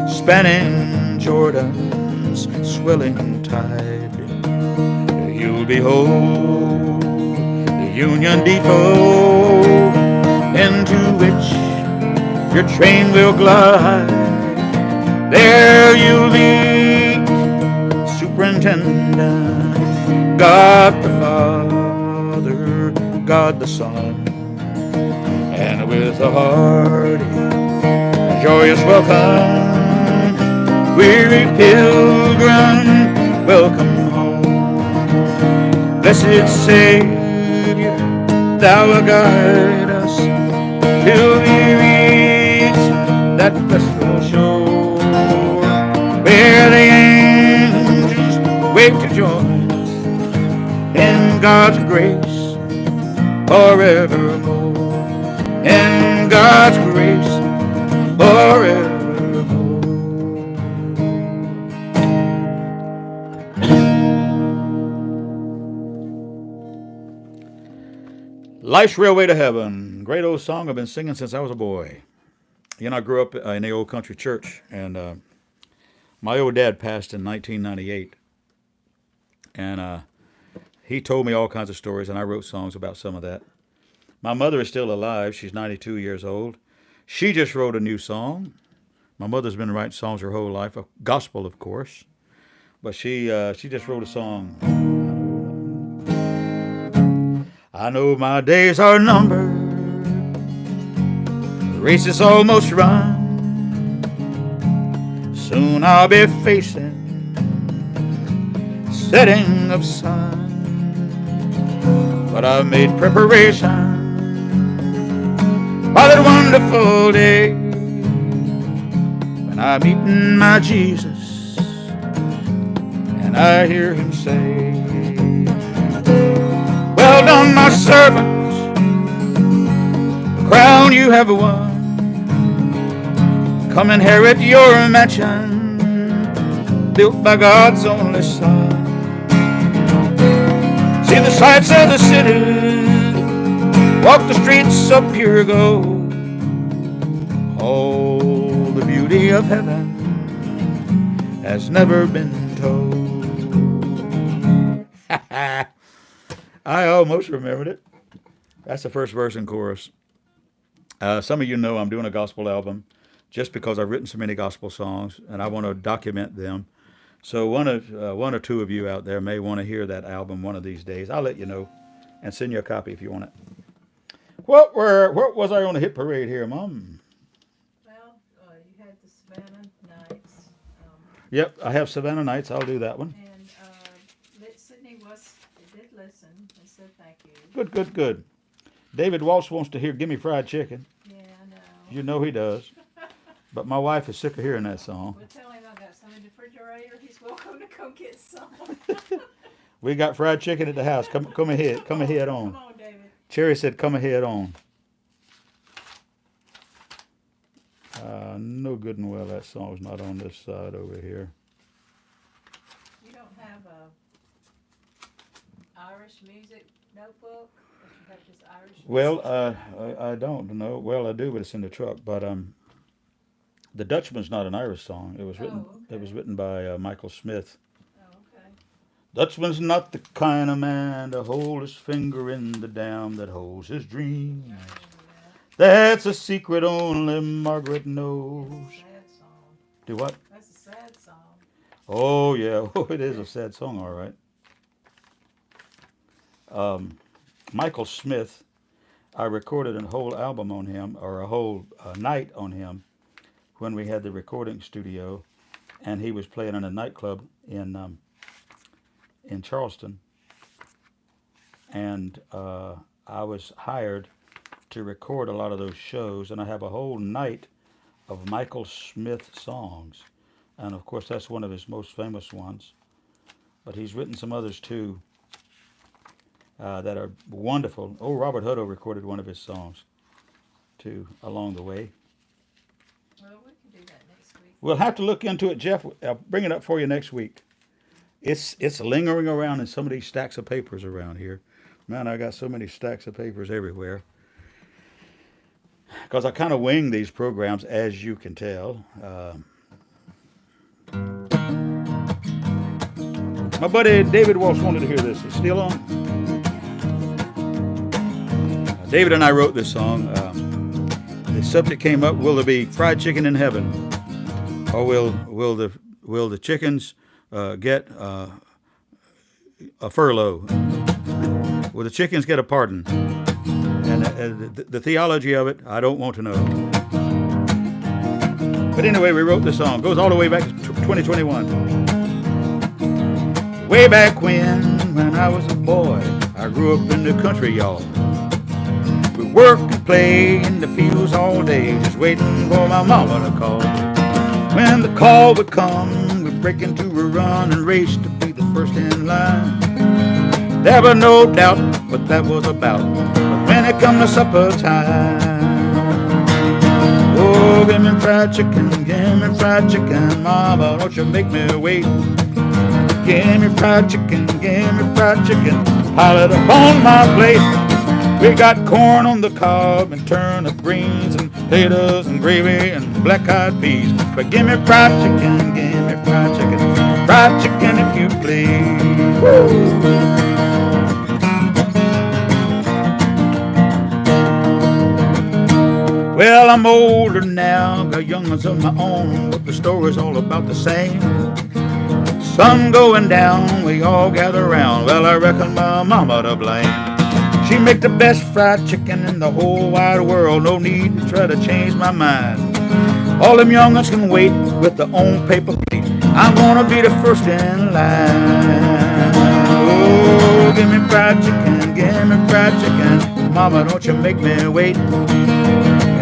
Speaker 1: spanning Jordan's swelling tide, you'll behold the Union Depot into which your train will glide. There you'll meet Superintendent, God the Father, God the Son. And with a hearty, joyous welcome, weary pilgrim, welcome home. Blessed Savior, thou wilt guide us till we reach that blissful shore where the angels wait to join us in God's grace forevermore. In God's grace forevermore. Life's Railway to Heaven. Great old song I've been singing since I was a boy. You know, I grew up in the old country church, and my old dad passed in 1998. And he told me all kinds of stories, and I wrote songs about some of that. My mother is still alive. She's 92 years old. She just wrote a new song. My mother's been writing songs her whole life, gospel, of course. But she just wrote a song. I know my days are numbered. The race is almost run. Soon I'll be facing setting of sun. But I've made preparation for that wonderful day when I'm meeting my Jesus and I hear him say, well done, my servant, the crown you have won. Come inherit your mansion built by God's only Son. See the sights of the city, walk the streets of pure gold. All the beauty of heaven has never been told. I almost remembered it. That's the first verse and chorus. Some of you know I'm doing a gospel album just because I've written so many gospel songs and I want to document them. So one or two of you out there may want to hear that album one of these days. I'll let you know and send you a copy if you want it. What was I on the hit parade here, Mom?
Speaker 2: Well, you had the Savannah Nights.
Speaker 1: Yep, I have Savannah Nights. I'll do that one.
Speaker 2: And Sydney did listen and said thank you.
Speaker 1: Good. David Walsh wants to hear Gimme Fried Chicken.
Speaker 2: Yeah, I know.
Speaker 1: You know he does. But my wife is sick of hearing that song.
Speaker 2: Well, tell him I got some in the refrigerator. He's welcome to come get some.
Speaker 1: We got fried chicken at the house. Come ahead. Come ahead on.
Speaker 2: Come on, David.
Speaker 1: Cherry said, come ahead on. No good and well that song's not on this side over here.
Speaker 2: You don't have a Irish music notebook? Or you have just Irish music?
Speaker 1: Well, I don't know. Well, I do, but it's in the truck. But The Dutchman's not an Irish song. It was written.
Speaker 2: Okay.
Speaker 1: It was written by Michael Smith.
Speaker 2: Oh, okay.
Speaker 1: Dutchman's not the kind of man to hold his finger in the dam that holds his dreams.
Speaker 2: Oh, yeah.
Speaker 1: That's a secret only Margaret knows.
Speaker 2: Sad song.
Speaker 1: Do what?
Speaker 2: That's a sad song.
Speaker 1: Oh yeah, oh it is a sad song, all right. Michael Smith, I recorded a whole album on him, or a whole night on him, when we had the recording studio, and he was playing in a nightclub in Charleston, and I was hired to record a lot of those shows, and I have a whole night of Michael Smith songs, and of course that's one of his most famous ones, but he's written some others too that are wonderful. Oh, Robert Hutto recorded one of his songs too along the way.
Speaker 2: Well, we can do that next week.
Speaker 1: We'll have to look into it, Jeff. I'll bring it up for you next week. It's lingering around in some of these stacks of papers around here. Man, I got so many stacks of papers everywhere. Because I kind of wing these programs, as you can tell. My buddy David Walsh wanted to hear this. It's still on. David and I wrote this song. The subject came up: will there be fried chicken in heaven, or will the chickens get a furlough? Will the chickens get a pardon? And the theology of it, I don't want to know. But anyway, we wrote the song. It goes all the way back to 2021. Way back when I was a boy, I grew up in the country, y'all. We worked and played in the fields all day, just waiting for my mama to call. When the call would come, we'd break into a run and race to be the first in line. There was no doubt what that was about. But when it come to supper time, oh, give me fried chicken, mama, don't you make me wait. Give me fried chicken, pile it up on my plate. We got corn on the cob and turnip greens and potatoes and gravy and black-eyed peas. But give me fried chicken, fried chicken if you please. Woo! Well, I'm older now, got young ones of my own, but the story's all about the same. Sun going down, we all gather round. Well, I reckon my mama to blame. She make the best fried chicken in the whole wide world. No need to try to change my mind. All them young ones can wait with their own paper plate. I'm gonna be the first in line. Oh, give me fried chicken, mama, don't you make me wait.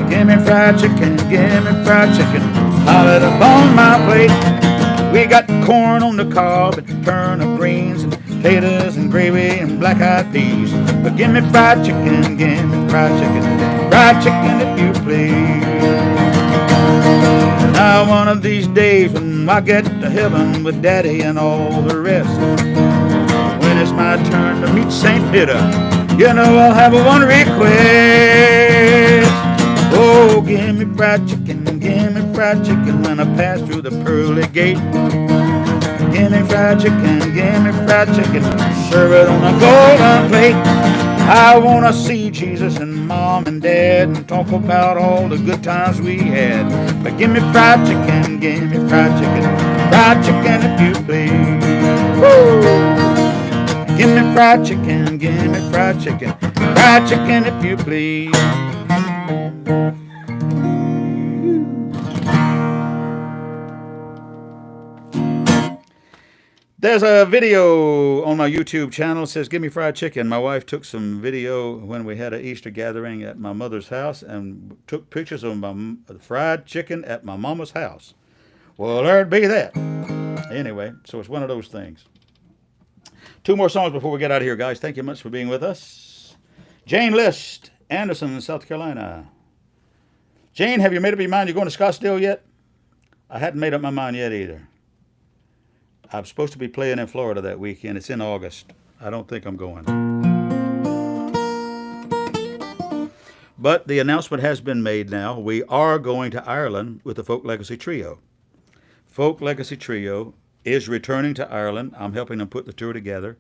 Speaker 1: Give me fried chicken, pile it up on my plate. We got corn on the cob and turnip greens and potatoes and gravy and black-eyed peas. But give me fried chicken, fried chicken if you please. Now one of these days when I get to heaven with Daddy and all the rest, when it's my turn to meet St. Peter, you know I'll have one request. Oh, give me fried chicken when I pass through the pearly gate. Give me fried chicken, serve it on a golden plate. I want to see Jesus and Mom and Dad and talk about all the good times we had. But give me fried chicken if you please. Woo! Give me fried chicken if you please. There's a video on my YouTube channel. It says, give me fried chicken. My wife took some video when we had an Easter gathering at my mother's house and took pictures of my fried chicken at my mama's house. Well, there'd be that. Anyway, so it's one of those things. 2 more songs before we get out of here, guys. Thank you much for being with us. Jane List, Anderson, South Carolina. Jane, have you made up your mind you're going to Scottsdale yet? I hadn't made up my mind yet either. I'm supposed to be playing in Florida that weekend. It's in August. I don't think I'm going. But the announcement has been made now. We are going to Ireland with the Folk Legacy Trio. Folk Legacy Trio is returning to Ireland. I'm helping them put the tour together.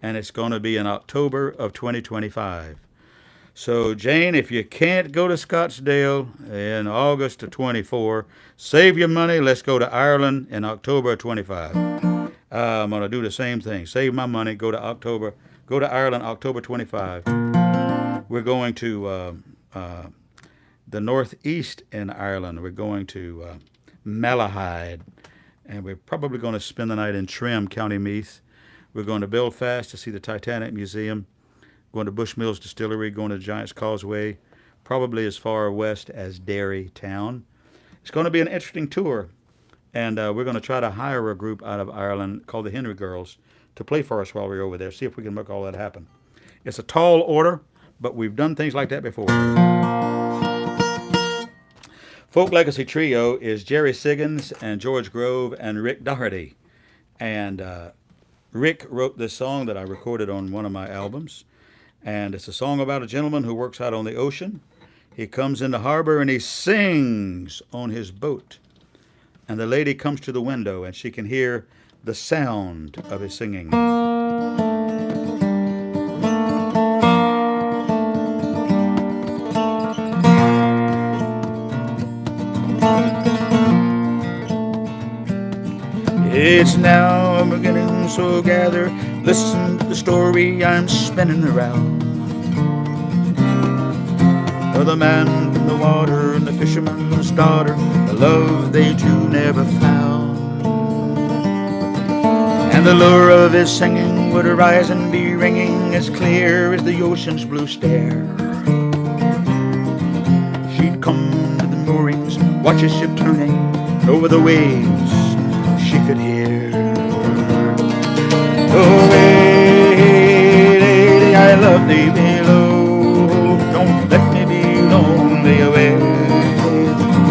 Speaker 1: And it's going to be in October of 2025. So, Jane, if you can't go to Scottsdale in August of 24, save your money. Let's go to Ireland in October of 25. I'm going to do the same thing. Save my money. Go to Ireland October 25. We're going to the northeast in Ireland. We're going to Malahide. And we're probably going to spend the night in Trim, County Meath. We're going to Belfast to see the Titanic Museum. Going to Bushmills Distillery, going to Giant's Causeway, probably as far west as Derry Town. It's going to be an interesting tour, and we're going to try to hire a group out of Ireland called the Henry Girls to play for us while we're over there, see if we can make all that happen. It's a tall order, but we've done things like that before. Folk Legacy Trio is Jerry Siggins and George Grove and Rick Doherty. And Rick wrote this song that I recorded on one of my albums. And it's a song about a gentleman who works out on the ocean. He comes in the harbor and he sings on his boat. And the lady comes to the window and she can hear the sound of his singing. It's now I'm beginning, so gather, listen to the story I'm spinning around. Of the man from the water and the fisherman's daughter, the love they two never found. And the lure of his singing would arise and be ringing as clear as the ocean's blue stare. She'd come to the moorings, watch his ship turning over the waves. She could hear, oh, hey, lady, I love thee below. Don't let me be lonely away.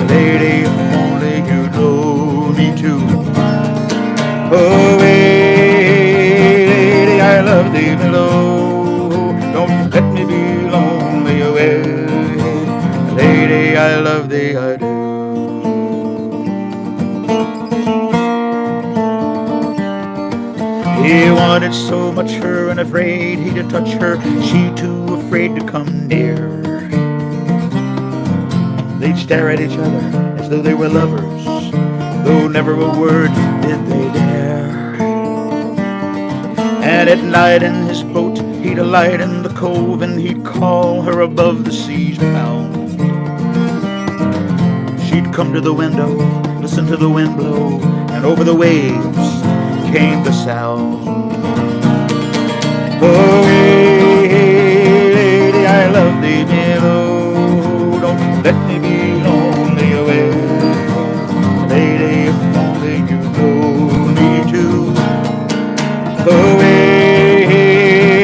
Speaker 1: Lady, if only you'd know me too. Oh, hey, lady, I love thee below. Don't let me be lonely away. Lady, I love thee, I do. He wanted so much her and afraid he'd touch her, she too afraid to come near. They'd stare at each other as though they were lovers, though never a word did they dare. And at night in his boat he'd alight in the cove and he'd call her above the seas bound. She'd come to the window, listen to the wind blow, and over the waves came the sound. Oh, hey, lady, I love thee below. Don't let me be lonely away. Lady, if only you know me too. Oh, hey,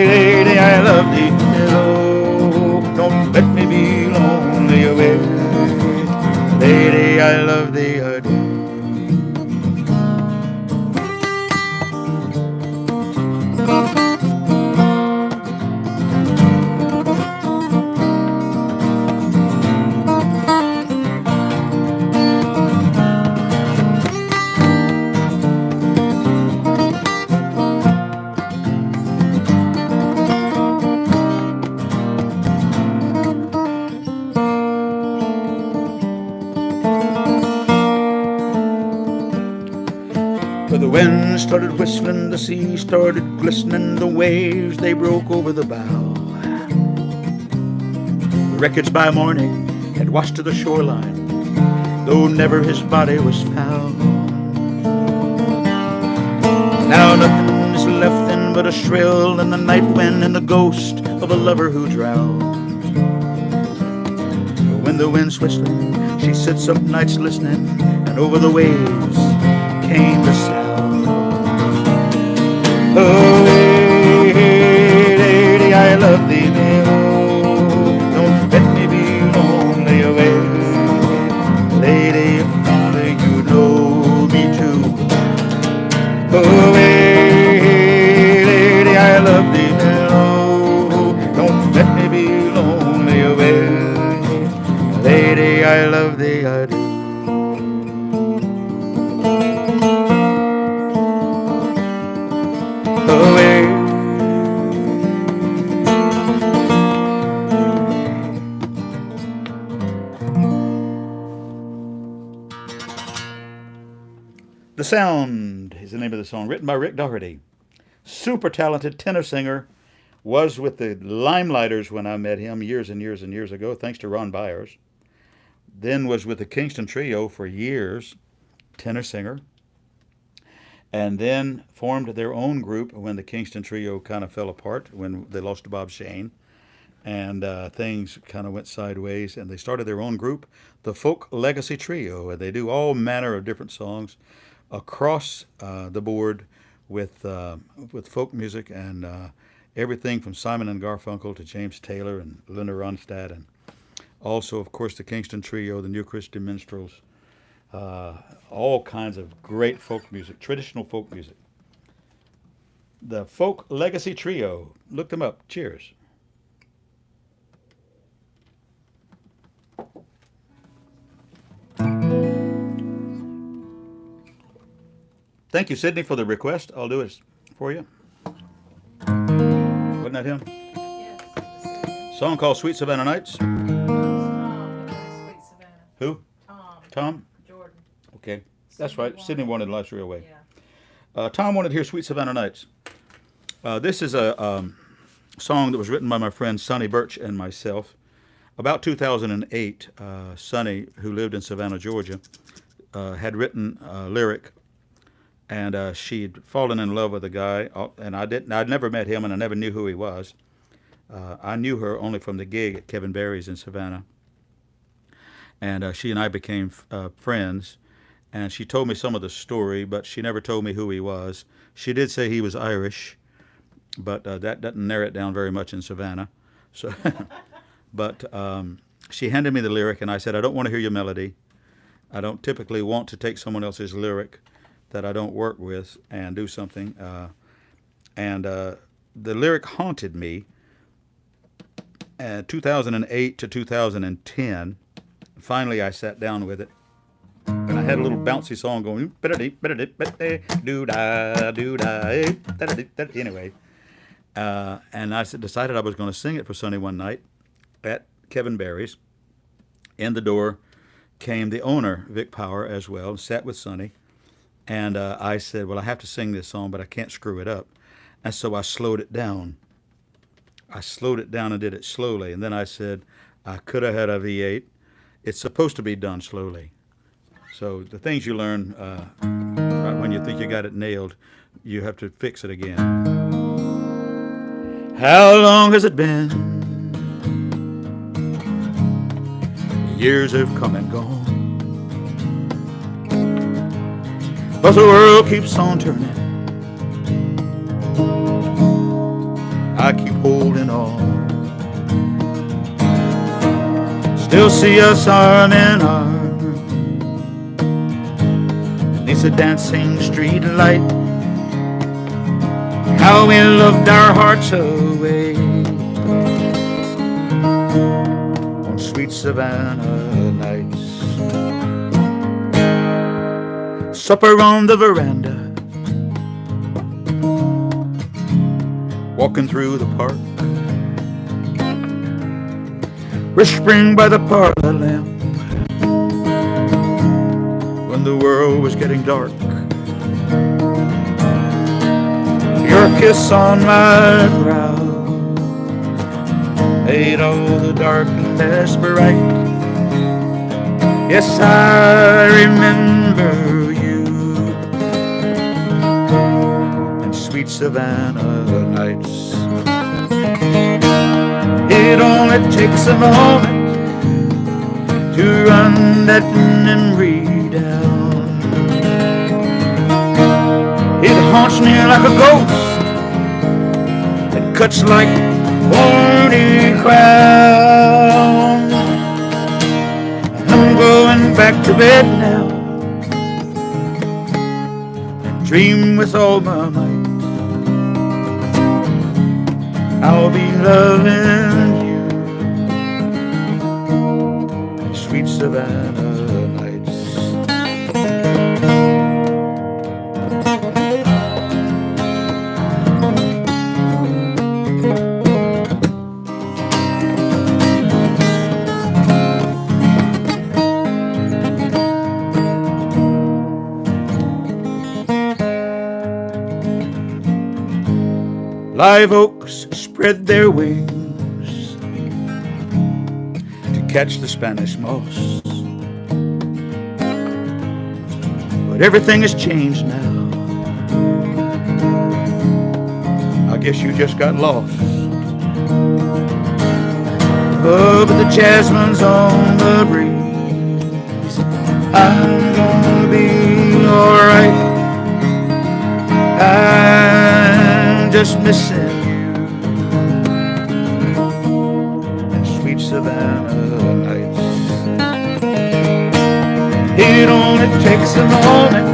Speaker 1: lady, I love thee below. Don't let me be lonely away. Lady, I love thee, I do. But the wind started whistling, the sea started glistening, the waves, they broke over the bow. The wreckage by morning had washed to the shoreline, though never his body was found. Now nothing is left then but a shrill in the night wind and the ghost of a lover who drowned. But when the wind's whistling, she sits up nights listening, and over the waves came the sound. Oh, hey, lady, I love thee, oh, don't let me be lonely away. Lady, if only you know me too. Oh, hey, lady, I love thee, oh, don't let me be lonely away. Lady, I love thee, I do. Oh, hey. The Sound is the name of the song, written by Rick Doherty. Super talented tenor singer, was with the Limelighters when I met him years and years and years ago, thanks to Ron Byers. Then was with the Kingston Trio for years, tenor singer. And then formed their own group when the Kingston Trio kind of fell apart, when they lost to Bob Shane. And things kind of went sideways, and they started their own group, the Folk Legacy Trio. And they do all manner of different songs across the board with folk music and everything from Simon and Garfunkel to James Taylor and Linda Ronstadt, and also, of course, the Kingston Trio, the New Christian Minstrels, all kinds of great folk music, traditional folk music. The Folk Legacy Trio. Look them up. Cheers. Thank you, Sydney, for the request. I'll do it for you. Wasn't that him?
Speaker 2: Yes.
Speaker 1: Song called Sweet Savannah Nights.
Speaker 2: Sweet Savannah.
Speaker 1: Who? Tom?
Speaker 2: Jordan.
Speaker 1: Okay. That's right. Sydney wanted Life's Real Way.
Speaker 2: Yeah.
Speaker 1: Tom wanted to hear Sweet Savannah Nights. This is a song that was written by my friend Sonny Birch and myself. About 2008, Sonny, who lived in Savannah, Georgia, had written a lyric, and she'd fallen in love with a guy, and I'd never met him, and I never knew who he was. I knew her only from the gig at Kevin Barry's in Savannah, and she and I became friends. And she told me some of the story, but she never told me who he was. She did say he was Irish, but that doesn't narrow it down very much in Savannah. So, but she handed me the lyric, and I said, I don't want to hear your melody. I don't typically want to take someone else's lyric that I don't work with and do something. And the lyric haunted me 2008 to 2010. Finally, I sat down with it. And I had a little bouncy song going, anyway. And I decided I was going to sing it for Sonny one night at Kevin Barry's. In the door came the owner, Vic Power, as well, sat with Sonny. And I said, well, I have to sing this song, but I can't screw it up. And so I slowed it down. And did it slowly. And then I said, I could have had a V8. It's supposed to be done slowly. So the things you learn right when you think you got it nailed, you have to fix it again. How long has it been? Years have come and gone, but the world keeps on turning. I keep holding on. Still see us arm in arm beneath the dancing street light. How we loved our hearts away on sweet Savannah nights. Supper on the veranda, walking through the park, whispering by the parlor lamp when the world was getting dark. kiss on my brow made all the darkness bright. Yes, I remember you and sweet Savannah nights. It only takes a moment to run that memory down. It haunts me like a ghost. It cuts like horny crown. I'm going back to bed now and dream with all my might. I'll be loving you in sweet Savannah nights. Live oaks spread their wings to catch the Spanish moss, but everything has changed now. I guess you just got lost. Oh, but the jasmine's on the breeze. I'm gonna be alright. I'm just missing you in sweet Savannah nights. It only takes a moment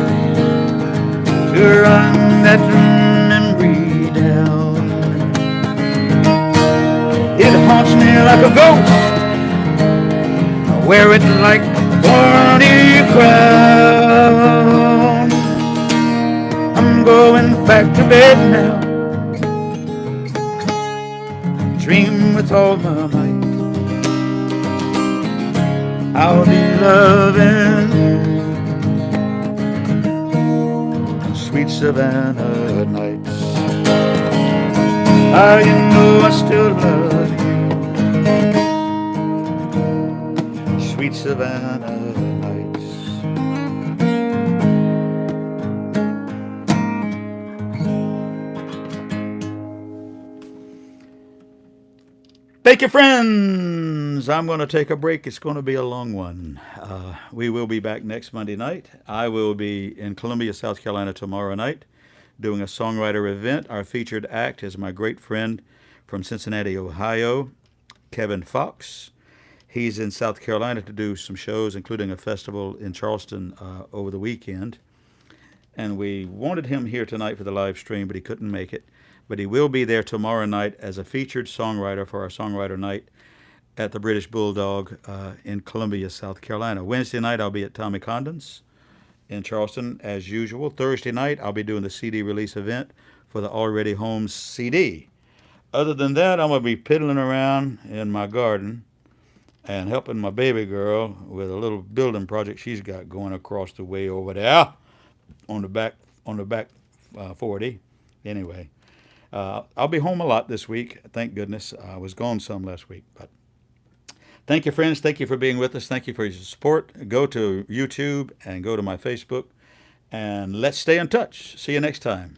Speaker 1: to run that memory down. It haunts me like a ghost. I wear it like thorny crown. I'm going back to bed now. Dream with all my might. I'll be loving you, sweet Savannah nights. Ah, you know I still love you, sweet Savannah nights. Thank you, friends. I'm going to take a break. It's going to be a long one. We will be back next Monday night. I will be in Columbia, South Carolina tomorrow night doing a songwriter event. Our featured act is my great friend from Cincinnati, Ohio, Kevin Fox. He's in South Carolina to do some shows, including a festival in Charleston over the weekend. And we wanted him here tonight for the live stream, but he couldn't make it. But he will be there tomorrow night as a featured songwriter for our songwriter night at the British Bulldog in Columbia, South Carolina. Wednesday night, I'll be at Tommy Condon's in Charleston, as usual. Thursday night, I'll be doing the CD release event for the Already Home CD. Other than that, I'm going to be piddling around in my garden and helping my baby girl with a little building project she's got going across the way over there on the back 40. Anyway. I'll be home a lot this week, thank goodness. I was gone some last week. But thank you, friends. Thank you for being with us. Thank you for your support. Go to YouTube and go to my Facebook. And let's stay in touch. See you next time.